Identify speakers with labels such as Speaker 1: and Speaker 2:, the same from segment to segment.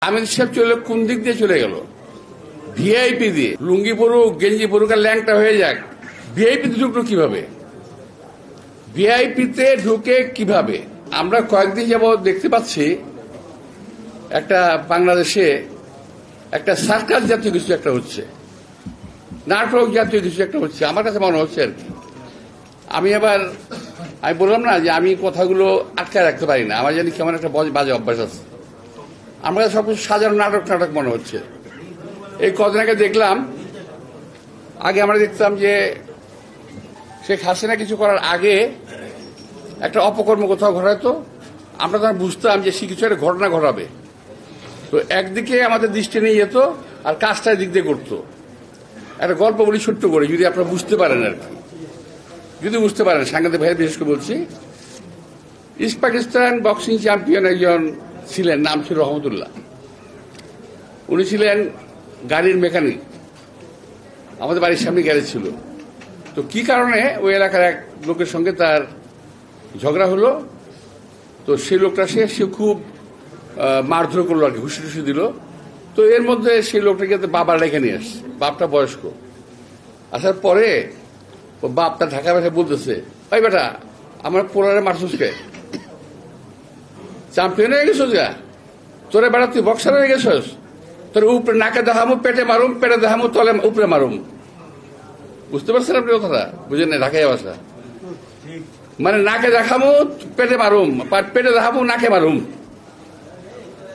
Speaker 1: আমির সাহেব চলে কোন দিক দিয়ে চলে গেল? ভিআইপি দিয়ে। লুঙ্গি পরুক, গেঞ্জি পরুক আর ল্যাংটা হয়ে যাক, ভিআইপিতে ঢুকলো কিভাবে? ভিআইপিতে ঢুকে কিভাবে? আমরা কয়েকদিন যাবৎ দেখতে পাচ্ছি একটা বাংলাদেশে একটা সার্কাস জাতীয় কিছু একটা হচ্ছে, নাটক জাতীয় কিছু একটা হচ্ছে, আমার কাছে মনে হচ্ছে আর কি। আমি বললাম না যে আমি কথাগুলো আটকায় রাখতে পারি না, আমার জানি কেমন একটা বাজে অভ্যাস আছে। আমার কাছে সবকিছু সাজানো নাটক মনে হচ্ছে। এই কদিন আগে দেখলাম, আগে আমরা দেখতাম যে শেখ হাসিনা কিছু করার আগে একটা অপকর্ম কোথাও ঘটাতো, আমরা তখন বুঝতাম যে সে কিছু একটা ঘটনা ঘটাবে, তো একদিকে আমাদের দৃষ্টি নিয়ে যেত আর কাজটা দিক দিয়ে করতো। একটা গল্প বলি ছোট্ট করে, যদি আপনারা বুঝতে পারেন আর কি, যদি বুঝতে পারেন, সাংবাদিক ভাই বিশেষ করে বলছি। ইস্ট পাকিস্তান বক্সিং চ্যাম্পিয়ন একজন ছিলেন, নাম ছিল রহমতুল্লাহ। উনি ছিলেন গাড়ির মেকানিক, আমাদের বাড়ির সামনে গ্যারেজ ছিল। তো কি কারণে ওই এলাকার এক লোকের সঙ্গে তার ঝগড়া হলো, তো সেই লোকটা সে খুব মারধর করলো আর কি, ঘুষি টুসি দিল। তো এর মধ্যে সেই লোকটাকে বাবার রেখে নিয়ে আসছে, বাপটা বয়স্ক। আসার পরে ও বাপটা ঢাকা বেঠে বলতেছে, ওই বেটা আমার পোলারে মারছুসকে, চ্যাম্পিয়ন হয়ে গেছিস গা, তোরে বেটা তুই বক্সার হয়ে গেছিস, তোর উপরে নাকে দেখামো, পেটে মারুম, পেটে দেখামো, তলে উপরে মারুম। বুঝতে পারছেন আপনি কথাটা? বুঝেন না ঢাকায় ভাষা? মানে নাকে দেখামো, পেটে মারুম, পেটে দেখামো, নাকে মারুম।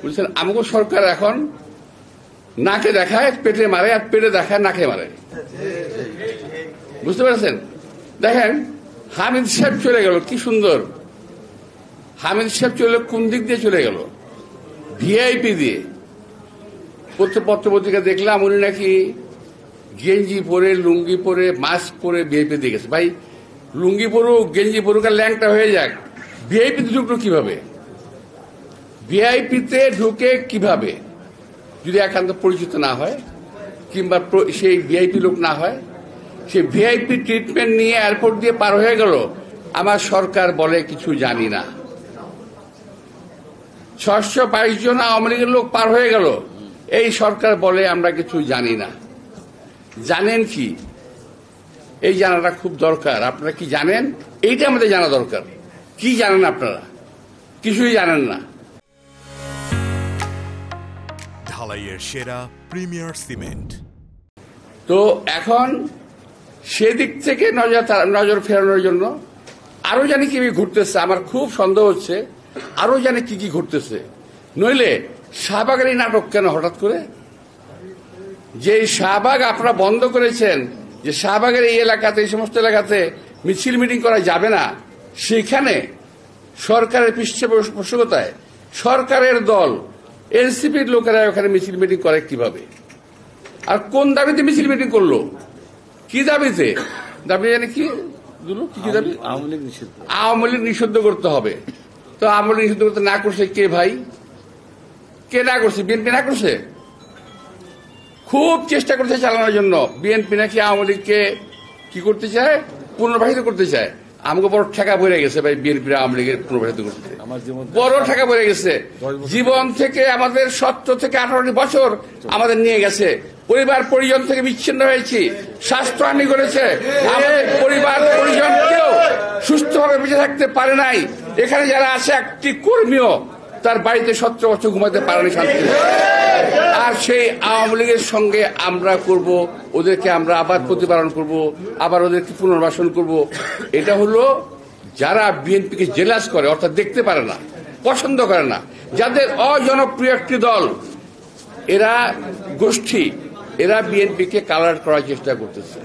Speaker 1: বুঝছেন? আমাকে সরকার এখন নাকে দেখায়, পেটে মারে, আর পেটে দেখায়, নাকে মারে। বুঝতে পারছেন? দেখেন হামিদ সাহেব চলে গেল, কি সুন্দর। হামিদ সাহেব চলে কোন দিক দিয়ে চলে গেল? ভিআইপি দিয়ে। পত্রপত্রিকা দেখলাম উনি নাকি গেঞ্জি পরে, লুঙ্গি পরে, মাস্ক পরে ভিআইপি দিয়ে গেছে। ভাই লুঙ্গি পরুক, গেঞ্জি পরুক আর ল্যাংটা হয়ে যাক, ভিআইপিতে ঢুকলো কিভাবে? ভিআইপিতে ঢুকে কিভাবে? যদি একান্ত পরিচিত না হয় কিংবা সেই ভিআইপি লোক না হয়, সেই ভিআইপি ট্রিটমেন্ট নিয়ে এয়ারপোর্ট দিয়ে পার হয়ে গেল। আমার সরকার বলে কিছু জানি না। 622 জন আওয়ামী লীগের লোক পার হয়ে গেল, এই সরকার বলে আমরা কিছু জানি না। জানেন কি? এই জানাটা খুব দরকার। আপনারা কি জানেন? এইটা আমাদের জানা দরকার। কি জানেন আপনারা? কিছুই জানেন না।
Speaker 2: ঢালাইয়ের সেরা প্রিমিয়ার সিমেন্ট।
Speaker 1: তো এখন সেদিক থেকে নজর ফেরানোর জন্য আরো জানি কি ঘুরতেছে, আমার খুব সন্দেহ হচ্ছে আরো জানি কি ঘুরতেছে। নইলে শাহবাগের এই নাটক কেন হঠাৎ করে? যে শাহবাগ আপনারা বন্ধ করেছেন, যে শাহবাগের এই এলাকাতে, এই সমস্ত এলাকাতে মিছিল মিটিং করা যাবে না, সেখানে সরকারের পৃষ্ঠপোষকতায় সরকারের দল এনসিপির লোকেরা ওখানে মিছিল মিটিং করে কিভাবে? আর কোন দাবিতে মিছিল মিটিং করলো? কি দাবিতে? দাবি জানি কি দাবি? আওয়ামী লীগ নিষিদ্ধ করতে হবে। তো আওয়ামী লীগ নিষিদ্ধ করতে না করছে কে ভাই? কে না করছে? বিএনপি না করছে? খুব চেষ্টা করছে চালানোর জন্য। বিএনপি নাকি আওয়ামী লীগকে কি করতে চায়? পুনর্বাসিত করতে চায়। আমাকে বড় ঠেকা পড়ে গেছে ভাই, বিএনপি আওয়ামী লীগের পুনর্বাসিত করতে বড় ঠেকা পড়ে গেছে। জীবন থেকে আমাদের 17 থেকে 18 বছর আমাদের নিয়ে গেছে, পরিবার পরিজন থেকে বিচ্ছিন্ন হয়েছি, স্বাস্থ্যহানি করেছে, আমাদের পরিবার পরিজন কেউ সুস্থভাবে বেঁচে থাকতে পারে নাই। এখানে যারা আছে, একটি কর্মীও তার বাড়িতে 17 বছর ঘুমাতে পারেনি শান্তি। আর সেই আওয়ামী লীগের সঙ্গে আমরা করব, ওদেরকে আমরা আবার প্রতিপালন করব, আবার ওদেরকে পুনর্বাসন করব। এটা হলো যারা বিএনপিকে জেলাস করে, অর্থাৎ দেখতে পারে না, পছন্দ করে না, যাদের অজনপ্রিয় একটি দল, এরা গোষ্ঠী, এরা বিএনপিকে কালার করার চেষ্টা করতেছে।